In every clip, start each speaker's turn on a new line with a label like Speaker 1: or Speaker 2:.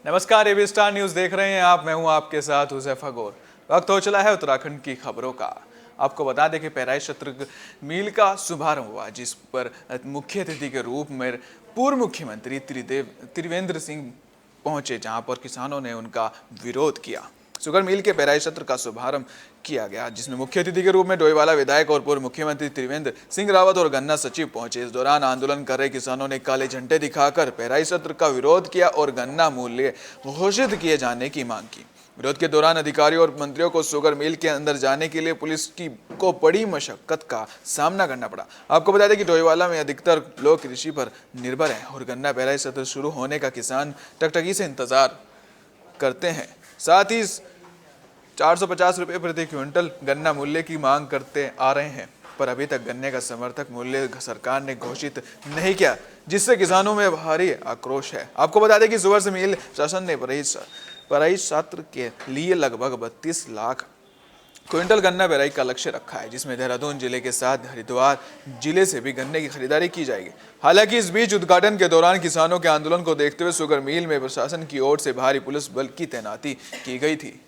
Speaker 1: नमस्कार, AB star news देख रहे हैं आप। मैं हूं आपके साथ हुज़ैफा गौर। वक्त हो चला है उत्तराखंड की खबरों का। आपको बता दें कि पेराई सत्र मील का शुभारंभ हुआ, जिस पर मुख्य अतिथि के रूप में पूर्व मुख्यमंत्री त्रिवेंद्र सिंह पहुंचे, जहां पर किसानों ने उनका विरोध किया। शुगर मिल के पेराई सत्र का शुभारंभ किया गया, जिसमें मुख्य अतिथि के रूप में डोईवाला विधायक और पूर्व मुख्यमंत्री त्रिवेंद्र सिंह रावत और गन्ना सचिव पहुंचे। इस दौरान आंदोलन कर रहे किसानों ने काले झंडे दिखाकर पेराई सत्र का विरोध किया और गन्ना मूल्य घोषित किए जाने की मांग की। विरोध के दौरान अधिकारियों और मंत्रियों को शुगर मिल के अंदर जाने के लिए पुलिस को बड़ी मशक्कत का सामना करना पड़ा। आपको बता दें कि डोईवाला में अधिकतर लोग कृषि पर निर्भर हैं और गन्ना पेराई सत्र शुरू होने का किसान टकटकी से इंतजार करते हैं। साथ ही 450 रुपये प्रति क्विंटल गन्ना मूल्य की मांग करते आ रहे हैं, पर अभी तक गन्ने का समर्थक मूल्य सरकार ने घोषित नहीं किया, जिससे किसानों में भारी आक्रोश है। आपको बता दें कि शुगर मिल शासन ने पेराई सत्र के लिए लगभग 32 लाख क्विंटल गन्ना पेराई का लक्ष्य रखा है, जिसमें देहरादून जिले के साथ हरिद्वार जिले से भी गन्ने की खरीदारी की जाएगी। हालांकि इस बीच उद्घाटन के दौरान किसानों के आंदोलन को देखते हुए शुगर मिल में प्रशासन की ओर से भारी पुलिस बल की तैनाती की गई थी।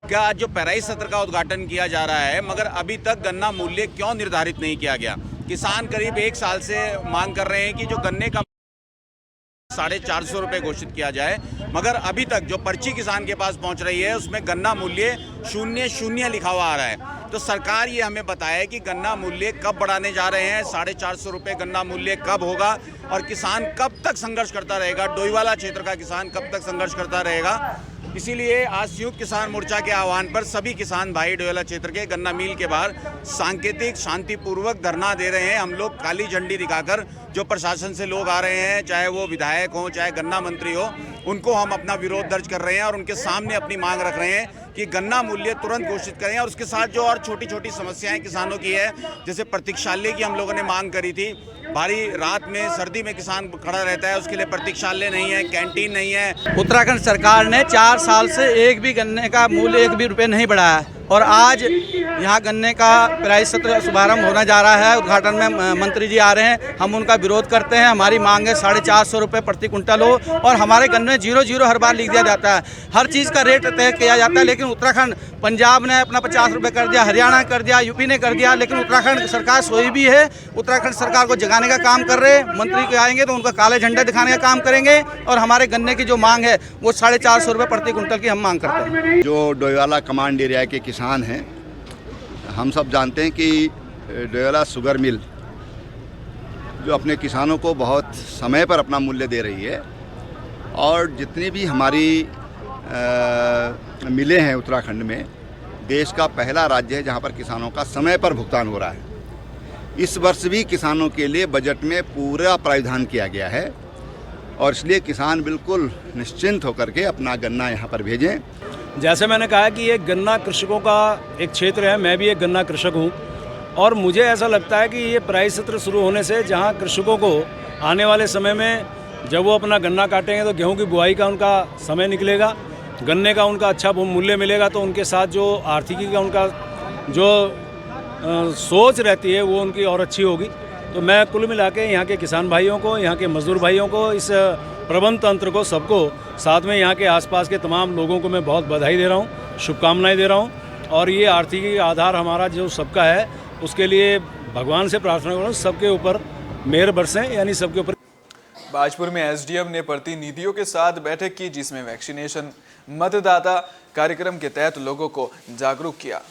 Speaker 2: क्या आज जो पेराई सत्र का उद्घाटन किया जा रहा है, मगर अभी तक गन्ना मूल्य क्यों निर्धारित नहीं किया गया? किसान करीब 1 साल से मांग कर रहे हैं कि जो गन्ने का 450 रुपये घोषित किया जाए, मगर अभी तक जो पर्ची किसान के पास पहुंच रही है उसमें गन्ना मूल्य 00 लिखा हुआ आ रहा है। तो सरकार ये हमें बताए कि गन्ना मूल्य कब बढ़ाने जा रहे हैं, 450 रुपये गन्ना मूल्य कब होगा और किसान कब तक संघर्ष करता रहेगा, डोईवाला क्षेत्र का किसान कब तक संघर्ष करता रहेगा। इसीलिए आज संयुक्त किसान मोर्चा के आह्वान पर सभी किसान भाई डोईवाला क्षेत्र के गन्ना मिल के बाहर सांकेतिक शांतिपूर्वक धरना दे रहे हैं। हम लोग काली झंडी दिखाकर जो प्रशासन से लोग आ रहे हैं, चाहे वो विधायक हो चाहे गन्ना मंत्री हो, उनको हम अपना विरोध दर्ज कर रहे हैं और उनके सामने अपनी मांग रख रहे हैं कि गन्ना मूल्य तुरंत घोषित करें। और उसके साथ जो और छोटी छोटी समस्याएं किसानों की है, जैसे प्रतीक्षालय की हम लोगों ने मांग करी थी। भारी रात में सर्दी में किसान खड़ा रहता है, उसके लिए प्रतीक्षालय नहीं है, कैंटीन नहीं है।
Speaker 3: उत्तराखंड सरकार ने 4 साल से एक भी गन्ने का मूल्य 1 भी रुपये नहीं बढ़ाया है और आज यहाँ गन्ने का पेराई सत्र शुभारंभ होने जा रहा है। उद्घाटन में मंत्री जी आ रहे हैं, हम उनका विरोध करते हैं। हमारी मांग है 450 रुपये प्रति कुंटल हो और हमारे गन्ने में 00 हर बार लिख दिया जाता है। हर चीज़ का रेट तय किया जाता है, लेकिन उत्तराखंड, पंजाब ने अपना 50 रुपये कर दिया, हरियाणा कर दिया, यूपी ने कर दिया, लेकिन उत्तराखंड सरकार सोई भी है। उत्तराखंड सरकार को जगाने का काम कर रहे हैं। मंत्री के आएंगे तो उनका काले झंडे दिखाने का काम करेंगे और हमारे गन्ने की जो मांग है वो 450 रुपये प्रति कुंटल की हम मांग करते हैं।
Speaker 4: जो डोईवाला कमांड एरिया के किसान हैं, हम सब जानते हैं कि डोईवाला शुगर मिल जो अपने किसानों को बहुत समय पर अपना मूल्य दे रही है और जितनी भी हमारी मिलें हैं उत्तराखंड में, देश का पहला राज्य है जहां पर किसानों का समय पर भुगतान हो रहा है। इस वर्ष भी किसानों के लिए बजट में पूरा प्रावधान किया गया है और इसलिए किसान बिल्कुल निश्चिंत होकर के अपना गन्ना यहाँ पर भेजें।
Speaker 5: जैसे मैंने कहा कि ये गन्ना कृषकों का एक क्षेत्र है, मैं भी एक गन्ना कृषक हूँ और मुझे ऐसा लगता है कि ये पेराई सत्र शुरू होने से जहाँ कृषकों को आने वाले समय में जब वो अपना गन्ना काटेंगे तो गेहूं की बुआई का उनका समय निकलेगा, गन्ने का उनका अच्छा मूल्य मिलेगा, तो उनके साथ जो आर्थिकी का उनका जो सोच रहती है वो उनकी और अच्छी होगी। तो मैं कुल मिला के यहाँ के किसान भाइयों को, यहाँ के मजदूर भाइयों को, इस प्रबंध तंत्र को, सबको, साथ में यहाँ के आसपास के तमाम लोगों को मैं बहुत बधाई दे रहा हूँ, शुभकामनाएं दे रहा हूँ। और ये आर्थिक आधार हमारा जो सबका है, उसके लिए भगवान से प्रार्थना करूँ सबके ऊपर मेहर बरसें, यानी सबके ऊपर।
Speaker 1: बाजपुर में एसडीएम ने प्रतिनिधियों के साथ बैठक की, जिसमें वैक्सीनेशन मतदाता कार्यक्रम के तहत लोगों को जागरूक किया।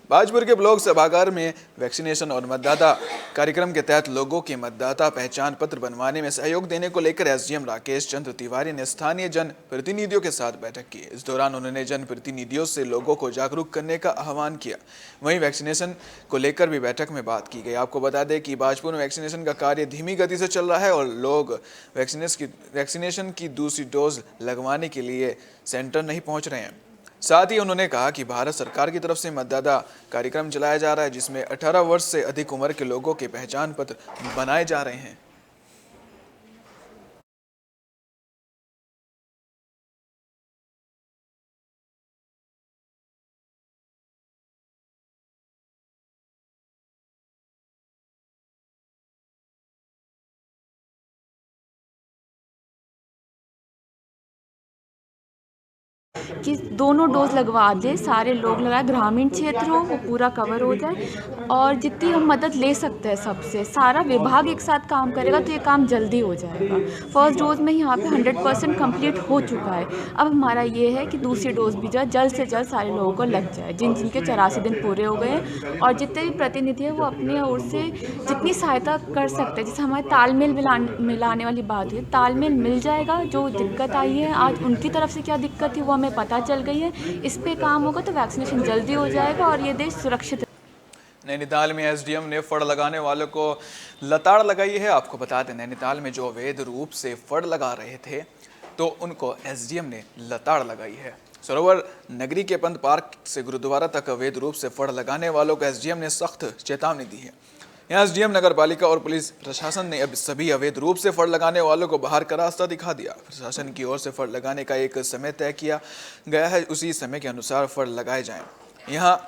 Speaker 1: बाजपुर के ब्लॉक सभागार में वैक्सीनेशन और मतदाता कार्यक्रम के तहत लोगों के मतदाता पहचान पत्र बनवाने में सहयोग देने को लेकर एसडीएम राकेश चंद्र तिवारी ने स्थानीय जन प्रतिनिधियों के साथ बैठक की। इस दौरान उन्होंने जन प्रतिनिधियों से लोगों को जागरूक करने का आह्वान किया। वहीं वैक्सीनेशन को लेकर भी बैठक में बात की गई। आपको बता दें कि बाजपुर में वैक्सीनेशन का कार्य धीमी गति से चल रहा है और लोग वैक्सीनेशन की दूसरी डोज लगवाने के लिए सेंटर नहीं पहुँच रहे हैं। साथ ही उन्होंने कहा कि भारत सरकार की तरफ से मतदाता कार्यक्रम चलाया जा रहा है, जिसमें 18 वर्ष से अधिक उम्र के लोगों के पहचान पत्र बनाए जा रहे हैं।
Speaker 6: कि दोनों डोज लगवा दें, सारे लोग लगाएं, ग्रामीण क्षेत्र हो वो पूरा कवर हो जाए और जितनी हम मदद ले सकते हैं सबसे, सारा विभाग एक साथ काम करेगा तो ये काम जल्दी हो जाएगा। फर्स्ट डोज में यहाँ पे 100% कंप्लीट हो चुका है। अब हमारा ये है कि दूसरी डोज भी जो जल्द से जल्द सारे लोगों को लग जाए, जिनके 84 दिन पूरे हो गए हैं। और जितने भी प्रतिनिधि हैं वो अपनी ओर से जितनी सहायता कर सकते हैं, जैसे हमारे तालमेल मिलाने वाली बात है, तालमेल मिल जाएगा। जो दिक्कत आई है आज उनकी तरफ से क्या दिक्कत थी वो हमें पता चल गई है, इस पे काम होगा तो वैक्सीनेशन जल्दी हो जाएगा और ये देश सुरक्षित।
Speaker 1: नैनीताल में एसडीएम ने फड़ लगाने वालों को लताड़ लगाई है। आपको बता दें, नैनीताल में जो अवैध रूप से फड़ लगा रहे थे तो उनको एसडीएम ने लताड़ लगाई है। सरोवर नगरी के पंत पार्क से गुरुद्वारा तक अवैध रूप से फड़ लगाने वालों को एसडीएम ने सख्त चेतावनी दी है। यहाँ एसडीएम नगर पालिका और पुलिस प्रशासन ने अब सभी अवैध रूप से फड़ लगाने वालों को बाहर का रास्ता दिखा दिया। प्रशासन की ओर से फड़ लगाने का एक समय तय किया गया है, उसी समय के अनुसार फड़ लगाए जाएं। यहाँ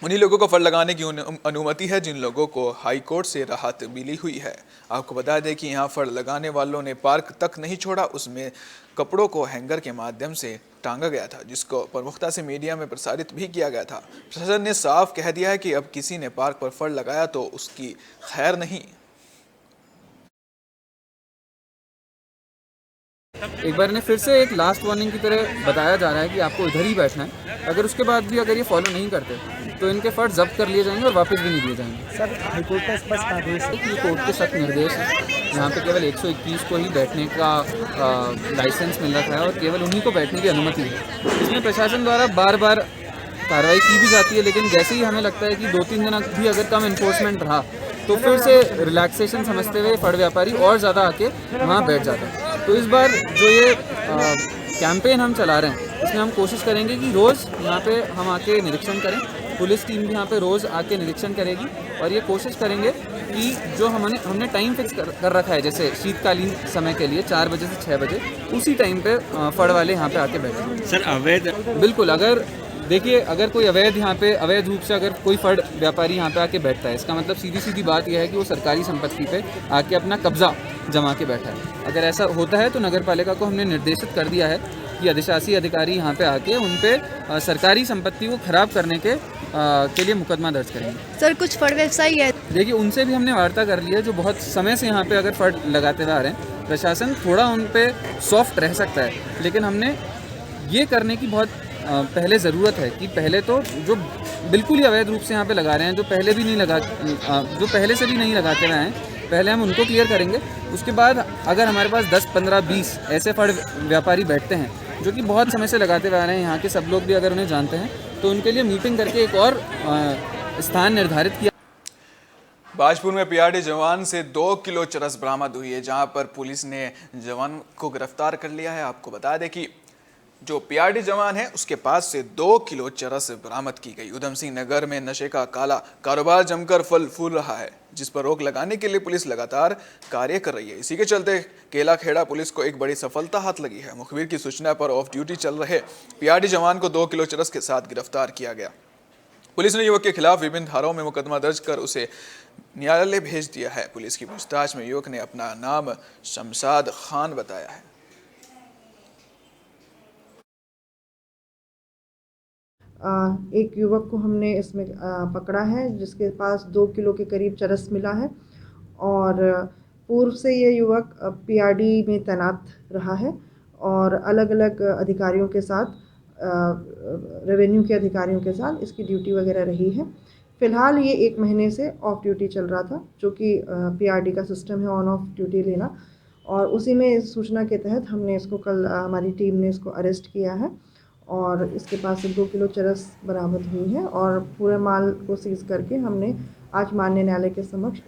Speaker 1: उन्हीं लोगों को फड़ लगाने की अनुमति है जिन लोगों को हाई कोर्ट से राहत मिली हुई है। आपको बता दें कि यहाँ फड़ लगाने वालों ने पार्क तक नहीं छोड़ा, उसमें कपड़ों को हैंगर के माध्यम से टांगा गया था, जिसको प्रमुखता से मीडिया में प्रसारित भी किया गया था। प्रशासन ने साफ कह दिया है कि अब किसी ने पार्क पर फड़ लगाया तो उसकी खैर नहीं।
Speaker 7: एक बार ने फिर से एक लास्ट वार्निंग की तरह बताया जा रहा है कि आपको इधर ही बैठना है। अगर उसके बाद भी अगर ये फॉलो नहीं करते तो इनके फंड जब्त कर लिए जाएंगे और वापस भी नहीं दिए जाएंगे।
Speaker 8: सर, हाईकोर्ट का स्पष्ट आदेश है
Speaker 7: कि कोर्ट के सख्त निर्देश है। यहाँ पे केवल 121 को ही बैठने का लाइसेंस मिल रखा है और केवल उन्हीं को बैठने की अनुमति है। इसमें प्रशासन द्वारा बार बार कार्रवाई की भी जाती है, लेकिन जैसे ही हमें लगता है कि 2-3 दिन भी अगर कम इन्फोर्समेंट रहा तो फिर से रिलैक्सेशन समझते हुए फड़ व्यापारी और ज़्यादा आके वहाँ बैठ जाते हैं। तो इस बार जो ये कैंपेन हम चला रहे हैं इसमें हम कोशिश करेंगे कि रोज़ यहाँ पे हम आके निरीक्षण करें। पुलिस टीम भी यहाँ पे रोज़ आके निरीक्षण करेगी और ये कोशिश करेंगे कि जो हमने टाइम फिक्स कर रखा है, जैसे शीतकालीन समय के लिए 4 बजे से 6 बजे, उसी टाइम पे फड़ वाले यहाँ पे आके बैठे।
Speaker 5: सर, अवैध
Speaker 7: बिल्कुल, अगर देखिए अगर कोई अवैध रूप से अगर कोई फड़ व्यापारी यहाँ पे आके बैठता है, इसका मतलब सीधी बात यह है कि वो सरकारी संपत्ति पे आके अपना कब्जा जमा के बैठा है। अगर ऐसा होता है तो नगर पालिका को हमने निर्देशित कर दिया है कि अधिशासी अधिकारी यहाँ पे आके उन पे सरकारी संपत्ति को खराब करने के लिए मुकदमा दर्ज करेंगे।
Speaker 9: सर, कुछ फड़ व्यवसायी है,
Speaker 7: देखिए उनसे भी हमने वार्ता कर ली है जो बहुत समय से यहाँ पे अगर फड़ लगाते हुए आ रहे हैं। प्रशासन थोड़ा उन पे सॉफ्ट रह सकता है, लेकिन हमने ये करने की बहुत पहले ज़रूरत है कि पहले तो जो बिल्कुल ही अवैध रूप से यहाँ पे लगा रहे हैं, जो पहले से भी नहीं लगाते हुए हैं, पहले हम उनको क्लियर करेंगे। उसके बाद अगर हमारे पास 10, 15, 20 ऐसे फड़ व्यापारी बैठते हैं जो कि बहुत समय से लगाते हुए आ रहे हैं, यहाँ के सब लोग भी अगर उन्हें जानते हैं, तो उनके लिए मीटिंग करके एक और स्थान निर्धारित किया।
Speaker 1: बाजपुर में पीआरडी जवान से 2 किलो चरस बरामद हुई है, जहां पर पुलिस ने जवान को गिरफ्तार कर लिया है। आपको बता दें कि जो पीआरडी जवान है उसके पास से 2 किलो चरस बरामद की गई। उधम सिंह नगर में नशे का काला कारोबार जमकर फल फूल रहा है, जिस पर रोक लगाने के लिए पुलिस लगातार कार्य कर रही है। इसी के चलते केला खेड़ा पुलिस को एक बड़ी सफलता हाथ लगी है। मुखबिर की सूचना पर ऑफ ड्यूटी चल रहे पीआरडी जवान को 2 किलो चरस के साथ गिरफ्तार किया गया। पुलिस ने युवक के खिलाफ विभिन्न धाराओं में मुकदमा दर्ज कर उसे न्यायालय भेज दिया है। पुलिस की पूछताछ में युवक ने अपना नाम शमशाद खान बताया है।
Speaker 10: एक युवक को हमने इसमें पकड़ा है जिसके पास 2 किलो के करीब चरस मिला है और पूर्व से ये युवक पीआरडी में तैनात रहा है और अलग अलग अधिकारियों के साथ, रेवेन्यू के अधिकारियों के साथ इसकी ड्यूटी वगैरह रही है। फ़िलहाल ये 1 महीने से ऑफ ड्यूटी चल रहा था, जो कि पीआरडी का सिस्टम है ऑन ऑफ ड्यूटी लेना, और उसी में इस सूचना के तहत हमने इसको कल हमारी टीम ने इसको अरेस्ट किया है और इसके पास से 2 किलो चरस बरामद हुई है और पूरे माल को सीज करके हमने आज माननीय न्यायालय के समक्ष।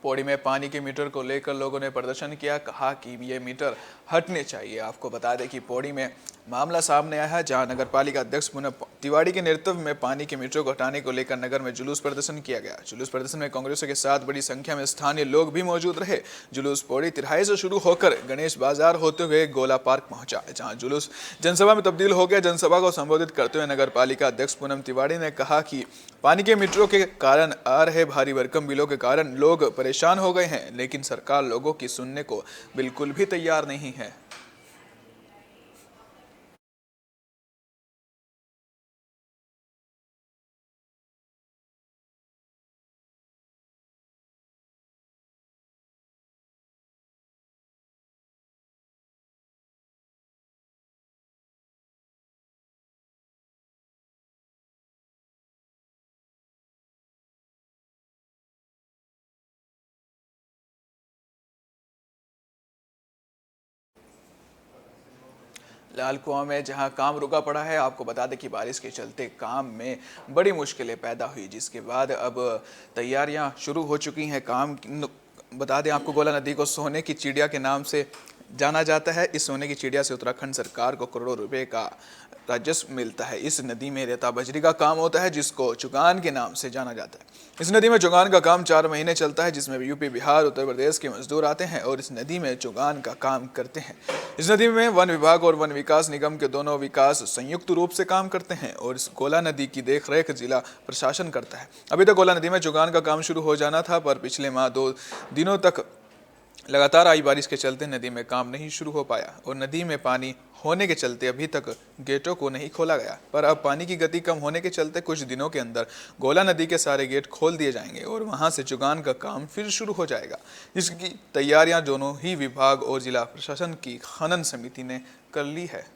Speaker 1: पौड़ी में पानी के मीटर को लेकर लोगों ने प्रदर्शन किया, कहा कि ये मीटर हटने चाहिए। आपको बता दें कि पौड़ी में मामला सामने आया है, जहां नगर पालिका अध्यक्ष पूनम तिवारी के नेतृत्व में पानी के मीटरों को हटाने को लेकर नगर में जुलूस प्रदर्शन किया गया। जुलूस प्रदर्शन में कांग्रेसियों के साथ बड़ी संख्या में स्थानीय लोग भी मौजूद रहे। जुलूस पौड़ी तिराहे से शुरू होकर गणेश बाजार होते हुए गोला पार्क पहुंचा, जहां जुलूस जनसभा में तब्दील हो गया। जनसभा को संबोधित करते हुए नगर पालिका अध्यक्ष पूनम तिवारी ने कहा कि पानी के मीटरों के कारण आ रहे भारी भरकम बिलों के कारण लोग परेशान हो गए हैं, लेकिन सरकार लोगों की सुनने को बिल्कुल भी तैयार नहीं है। लाल कुआं में जहां काम रुका पड़ा है। आपको बता दें कि बारिश के चलते काम में बड़ी मुश्किलें पैदा हुई, जिसके बाद अब तैयारियां शुरू हो चुकी हैं। बता दें आपको, गोला नदी को सोने की चिड़िया के नाम से जाना जाता है। इस सोने की चिड़िया से उत्तराखंड सरकार को करोड़ों रुपए का राजस्व मिलता है। इस नदी में रेता बजरी का काम होता है, जिसको चुगान के नाम से जाना जाता है। इस नदी में चुगान का काम 4 महीने चलता है, जिसमें यूपी, बिहार, उत्तर प्रदेश के मजदूर आते हैं और इस नदी में चुगान का काम करते हैं। इस नदी में वन विभाग और वन विकास निगम के दोनों विकास संयुक्त रूप से काम करते हैं और इस गोला नदी की देखरेख जिला प्रशासन करता है। अभी तक गोला नदी में चुगान का काम शुरू हो जाना था, पर पिछले माह 2 दिनों तक लगातार आई बारिश के चलते नदी में काम नहीं शुरू हो पाया और नदी में पानी होने के चलते अभी तक गेटों को नहीं खोला गया। पर अब पानी की गति कम होने के चलते कुछ दिनों के अंदर गोला नदी के सारे गेट खोल दिए जाएंगे और वहां से चुगान का काम फिर शुरू हो जाएगा। इसकी तैयारियां दोनों ही विभाग और जिला प्रशासन की खनन समिति ने कर ली है।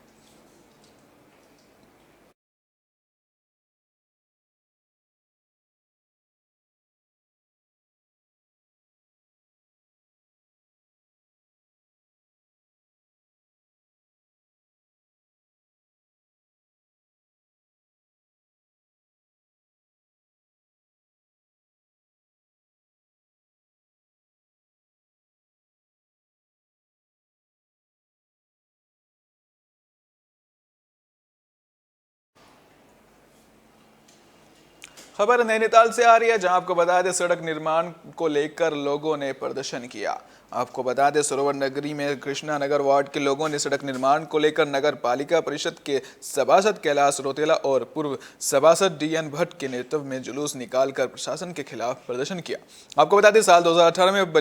Speaker 1: खबर नैनीताल से आ रही है, जहां आपको बता दें सड़क निर्माण को लेकर लोगों ने प्रदर्शन किया। आपको बता दें सरोवर नगरी में कृष्णा नगर वार्ड के लोगों ने सड़क निर्माण को लेकर नगर पालिका परिषद के सभासद कैलाश रोतेला और पूर्व सभासद DN भट्ट के नेतृत्व में जुलूस निकालकर प्रशासन के खिलाफ प्रदर्शन किया। आपको बता दें साल 2018 में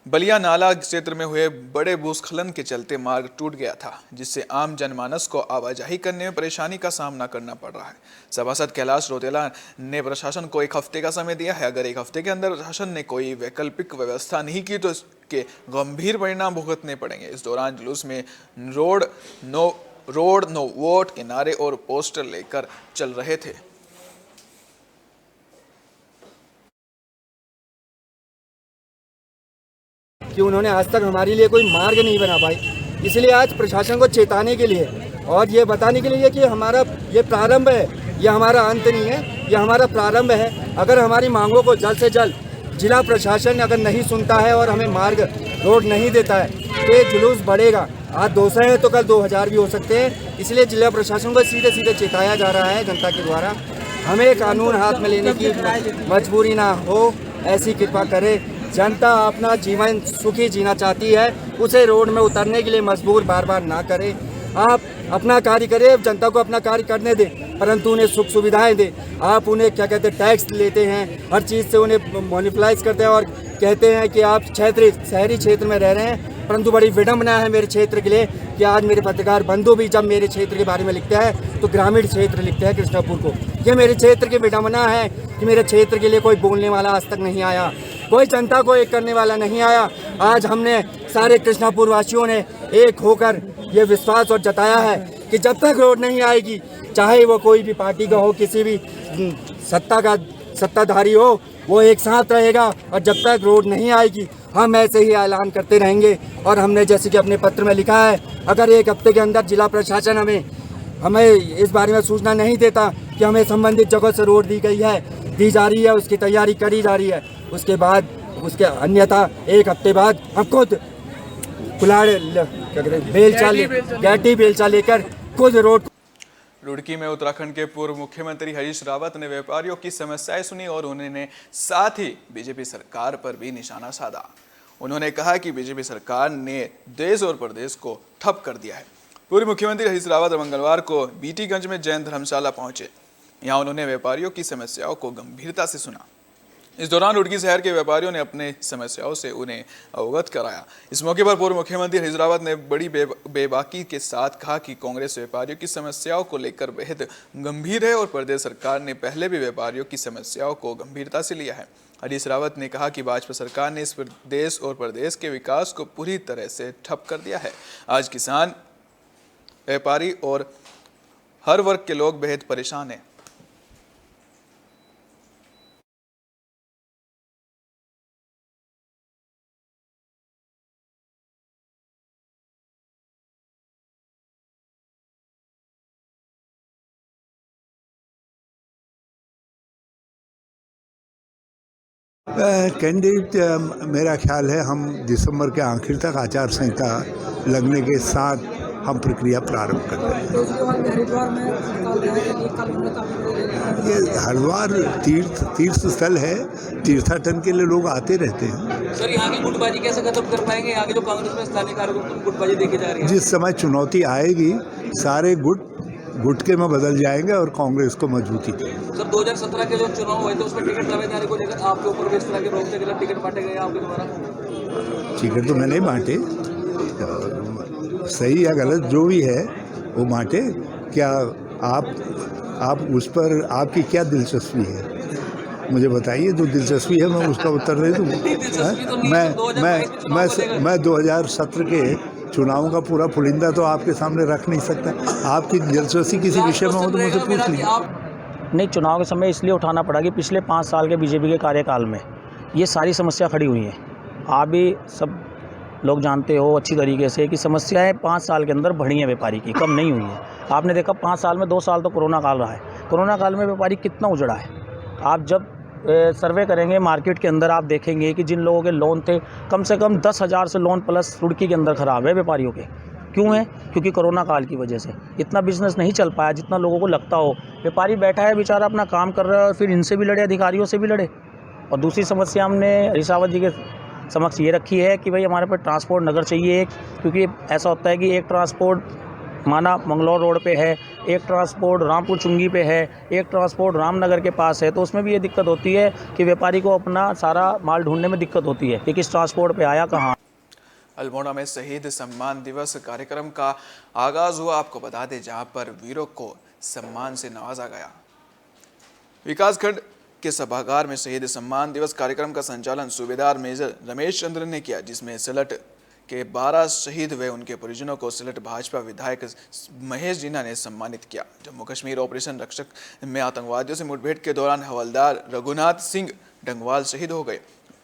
Speaker 1: बलिया नाला क्षेत्र में हुए बड़े भूस्खलन के चलते मार्ग टूट गया था, जिससे आम जनमानस को आवाजाही करने में परेशानी का सामना करना पड़ रहा है। सभासद कैलाश रोतेला ने प्रशासन को 1 हफ्ते का समय दिया है। अगर 1 हफ्ते के अंदर प्रशासन ने कोई वैकल्पिक व्यवस्था नहीं की तो इसके गंभीर परिणाम भुगतने पड़ेंगे। इस दौरान जुलूस में रोड नो वोट के नारे और पोस्टर लेकर चल रहे थे।
Speaker 9: कि उन्होंने आज तक हमारे लिए कोई मार्ग नहीं बना पाई, इसलिए आज प्रशासन को चेताने के लिए और ये बताने के लिए कि हमारा ये प्रारंभ है, ये हमारा अंत नहीं है, ये हमारा प्रारंभ है। अगर हमारी मांगों को जल्द से जल्द जिला प्रशासन अगर नहीं सुनता है और हमें मार्ग रोड नहीं देता है तो ये जुलूस बढ़ेगा। आज 200 है तो कल 2000 भी हो सकते हैं। इसलिए जिला प्रशासन को सीधे सीधे चेताया जा रहा है जनता के द्वारा। हमें कानून हाथ में लेने की मजबूरी ना हो, ऐसी कृपा करे। जनता अपना जीवन सुखी जीना चाहती है, उसे रोड में उतरने के लिए मजबूर बार बार ना करें। आप अपना कार्य करें, जनता को अपना कार्य करने दें, परंतु उन्हें सुख सुविधाएं दें। आप उन्हें क्या कहते हैं टैक्स लेते हैं, हर चीज़ से उन्हें मोनिफलाइज करते हैं और कहते हैं कि आप शहरी क्षेत्र में रह रहे हैं। परंतु बड़ी विडम्बना है मेरे क्षेत्र के लिए कि आज मेरे पत्रकार बंधु भी जब मेरे क्षेत्र के बारे में लिखते हैं तो ग्रामीण क्षेत्र लिखते हैं कृष्णापुर को। ये मेरे क्षेत्र की विडम्बना है कि मेरे क्षेत्र के लिए कोई बोलने वाला आज तक नहीं आया, कोई जनता को एक करने वाला नहीं आया। आज हमने सारे कृष्णापुर वासियों ने एक होकर ये विश्वास और जताया है कि जब तक रोड नहीं आएगी, चाहे वो कोई भी पार्टी का हो, किसी भी सत्ताधारी हो, वो एक साथ रहेगा और जब तक रोड नहीं आएगी हम ऐसे ही ऐलान करते रहेंगे। और हमने जैसे कि अपने पत्र में लिखा है, अगर 1 हफ्ते के अंदर जिला प्रशासन हमें इस बारे में सूचना नहीं देता कि हमें संबंधित जगह से रोड दी जा रही है, उसकी तैयारी करी जा रही है, उसके बाद उसके अन्यथा 1 हफ्ते बाद हम खुद बेलचा लेकर खुद रोड।
Speaker 1: रुड़की में उत्तराखंड के पूर्व मुख्यमंत्री हरीश रावत ने व्यापारियों की समस्याएं सुनी और उन्होंने साथ ही बीजेपी सरकार पर भी निशाना साधा। उन्होंने कहा कि बीजेपी सरकार ने देश और प्रदेश को ठप कर दिया है। पूर्व मुख्यमंत्री हरीश रावत मंगलवार को बीटीगंज में जैन धर्मशाला पहुंचे। यहाँ उन्होंने व्यापारियों की समस्याओं को गंभीरता से सुना। इस दौरान रुड़की शहर के व्यापारियों ने अपने समस्याओं से उन्हें अवगत कराया। इस मौके पर पूर्व मुख्यमंत्री हरीश रावत ने बड़ी बेबाकी के साथ कहा कि कांग्रेस व्यापारियों की समस्याओं को लेकर बेहद गंभीर है और प्रदेश सरकार ने पहले भी व्यापारियों की समस्याओं को गंभीरता से लिया है। हरीश रावत ने कहा कि भाजपा सरकार ने इस देश और प्रदेश के विकास को पूरी तरह से ठप कर दिया है। आज किसान, व्यापारी और हर वर्ग के लोग बेहद परेशान हैं।
Speaker 11: कैंडिडेट मेरा ख्याल है हम दिसंबर के आखिर तक आचार संहिता लगने के साथ हम प्रक्रिया प्रारंभ कर रहे हैं। ये हरिद्वार तीर्थ स्थल है, तीर्थाटन के लिए लोग आते रहते हैं।
Speaker 7: सर, यहाँ की गुटबाजी कैसे खत्म कर पाएंगे? आगे जो कांग्रेस में स्थानीय कार्यकर्ताओं को गुटबाजी देखी जा रही है,
Speaker 11: जिस समय चुनौती आएगी सारे गुटके में बदल जाएंगे और कांग्रेस को मजबूती देंगे।
Speaker 7: सर, 2017 के जो चुनाव हुए थे उसमें टिकट दावेदारी को लेकर आपके ऊपर भी इस तरह के रोक थे, गलत टिकट बांटे गए आपके द्वारा?
Speaker 11: टिकट तो मैंने बांटे, सही या गलत जो भी है वो बांटे। क्या आप उस पर आपकी क्या दिलचस्पी है, मुझे बताइए। जो दिलचस्पी है मैं उसका उत्तर दे दूँ। मैं 2017 के चुनावों का पूरा पुलिंदा तो आपके सामने रख नहीं सकता। आपकी दिलचस्पी किसी विषय में हो तो मुझसे पूछ लीजिए।
Speaker 8: नहीं, चुनाव के समय इसलिए उठाना पड़ा कि पिछले 5 साल के बीजेपी के कार्यकाल में ये सारी समस्या खड़ी हुई हैं। आप भी सब लोग जानते हो अच्छी तरीके से कि समस्याएं 5 साल के अंदर बढ़ी हैं व्यापारी की, कम नहीं हुई है। आपने देखा 5 साल में 2 साल तो कोरोना काल रहा है। कोरोना काल में व्यापारी कितना उजड़ा है। आप जब सर्वे करेंगे मार्केट के अंदर, आप देखेंगे कि जिन लोगों के लोन थे कम से कम 10,000 से लोन प्लस रुड़की के अंदर ख़राब है व्यापारियों के। क्यों है? क्योंकि कोरोना काल की वजह से इतना बिजनेस नहीं चल पाया जितना लोगों को लगता हो। व्यापारी बैठा है बेचारा, अपना काम कर रहा है और फिर इनसे भी लड़े, अधिकारियों से भी लड़े। और दूसरी समस्या हमने रिसावत जी के समक्ष ये रखी है कि भाई हमारे पास ट्रांसपोर्ट नगर चाहिए एक, क्योंकि ऐसा होता है कि एक ट्रांसपोर्ट माना मंगलौर रोड पे है, एक ट्रांसपोर्ट रामपुर चुंगी पे है, एक ट्रांसपोर्ट रामनगर के पास है। तो उसमें भी ये दिक्कत होती है कि व्यापारी को अपना सारा माल ढूंढने में दिक्कत होती है कि किस ट्रांसपोर्ट पे आया कहाँ।
Speaker 1: अल्मोड़ा में शहीद सम्मान दिवस कार्यक्रम का आगाज हुआ। आपको बता दें, जहां पर वीरों को सम्मान से नवाजा गया। विकासखंड के सभागार में शहीद सम्मान दिवस कार्यक्रम का संचालन सूबेदार मेजर रमेश चंद्र ने किया, जिसमें सिलट के 12 शहीद व उनके परिजनों को सिलट भाजपा विधायक महेश जीना ने सम्मानित किया। जम्मू कश्मीर ऑपरेशन रक्षक में आतंकवादियों से मुठभेड़ के दौरान हवलदार रघुनाथ सिंह डंगवाल शहीद हो गए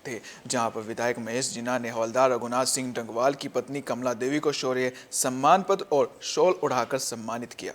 Speaker 1: थे, जहां पर विधायक महेश जीना ने हवलदार रघुनाथ सिंह डंगवाल की पत्नी कमला देवी को शौर्य सम्मान पत्र और शॉल उड़ाकर सम्मानित किया।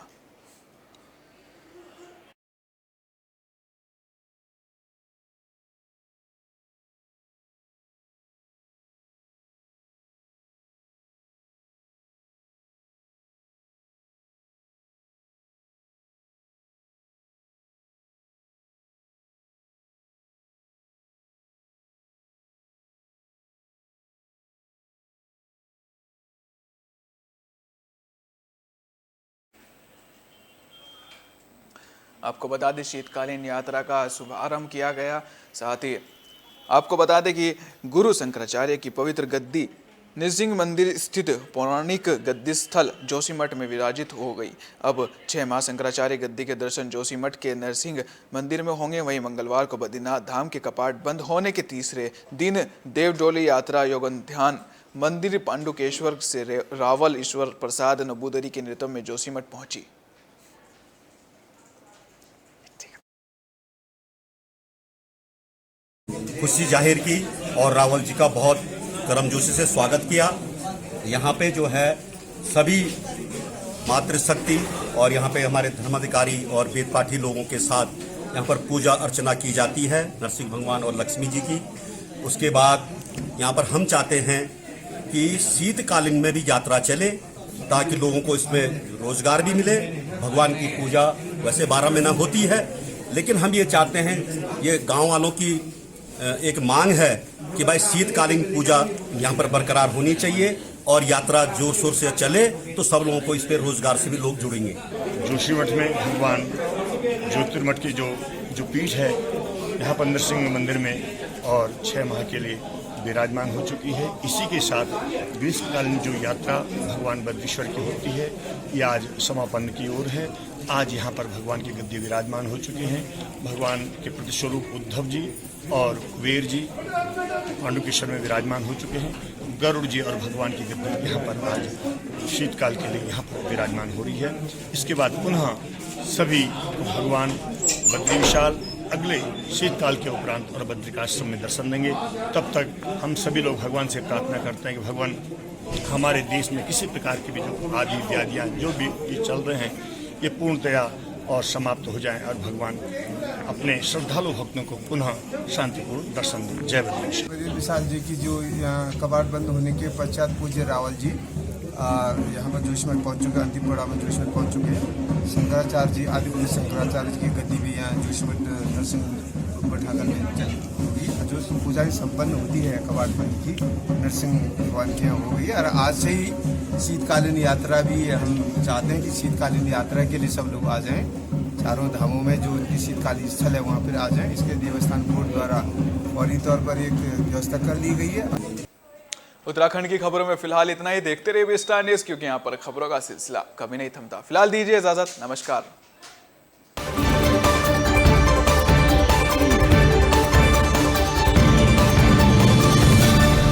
Speaker 1: आपको बता दें, शीतकालीन यात्रा का शुभारंभ किया गया। साथ ही आपको बता दें कि गुरु शंकराचार्य की पवित्र गद्दी नृसिंह मंदिर स्थित पौराणिक गद्दी स्थल जोशीमठ में विराजित हो गई। अब 6 माह शंकराचार्य गद्दी के दर्शन जोशीमठ के नरसिंह मंदिर में होंगे। वहीं मंगलवार को बद्रीनाथ धाम के कपाट बंद होने के तीसरे दिन देवडोली यात्रा योगन ध्यान मंदिर पांडुकेश्वर से रावल ईश्वर प्रसाद नबूदरी के नेतृत्व में जोशीमठ पहुंची।
Speaker 12: खुशी जाहिर की और रावल जी का बहुत गर्मजोशी से स्वागत किया। यहाँ पे जो है सभी मातृशक्ति और यहाँ पे हमारे धर्माधिकारी और वेद पाठी लोगों के साथ यहाँ पर पूजा अर्चना की जाती है नरसिंह भगवान और लक्ष्मी जी की। उसके बाद यहाँ पर हम चाहते हैं कि शीतकालीन में भी यात्रा चले ताकि लोगों को इसमें रोजगार भी मिले। भगवान की पूजा वैसे 12 महीना होती है, लेकिन हम ये चाहते हैं, ये गांव वालों की एक मांग है कि भाई शीतकालीन पूजा यहाँ पर बरकरार होनी चाहिए और यात्रा जोर शोर से चले तो सब लोगों को इस पर रोजगार से भी लोग जुड़ेंगे।
Speaker 13: जोशीमठ में भगवान ज्योतिर्मठ की जो पीठ है, यहाँ पर नरसिंह मंदिर में और 6 माह के लिए विराजमान हो चुकी है। इसी के साथ ग्रीष्मकालीन जो यात्रा भगवान बद्रीश्वर की होती है, ये आज समापन की ओर है। आज यहाँ पर भगवान की गद्दी विराजमान हो चुके हैं। भगवान के प्रतिस्वरूप उद्धव जी और कुबेर जी पांडुकेश्वर में विराजमान हो चुके हैं। गरुड़ जी और भगवान की गद्दी यहाँ पर आज शीतकाल के लिए यहाँ पर विराजमान हो रही है। इसके बाद पुनः सभी भगवान बद्री विशाल अगले शीतकाल के उपरांत और बद्रिकाश्रम में दर्शन देंगे। तब तक हम सभी लोग भगवान से प्रार्थना करते हैं कि भगवान हमारे देश में किसी प्रकार की भी जो आदि व्याधियाँ जो भी चल रहे हैं, ये पूर्णतया और समाप्त हो जाएं और भगवान अपने श्रद्धालु भक्तों को पुनः शांतिपूर्ण दर्शन दें। जय बजरंग।
Speaker 14: विशाल जी की जो यहाँ कबाड़ बंद होने के पश्चात पूज्य रावल जी यहाँ पर जोशीमठ पहुँच चुके हैं, अंतिम पड़ाव में जोशीमठ पहुँच चुके हैं। शंकराचार्य जी, आदिपुरुष शंकराचार्य जी की गद्दी भी यहाँ जोशीमठ नरसिंह ठाकर में होगी। जो पूजा संपन्न होती है कबाड़ बंद की नरसिंह भगवान के यहाँ हो गई। और आज से ही शीतकालीन यात्रा भी हम चाहते हैं कि शीतकालीन यात्रा के लिए सब लोग आ जाएं। चारों धामों में जो उनकी शीतकालीन स्थल है वहाँ पर आ जाएं। इसके देवस्थान बोर्ड द्वारा फौरी तौर पर एक व्यवस्था कर ली गई है।
Speaker 1: उत्तराखंड की खबरों में फिलहाल इतना ही। देखते रहिए स्टार न्यूज़, क्योंकि यहाँ पर खबरों का सिलसिला कभी नहीं थमता। फिलहाल दीजिए इजाजत, नमस्कार।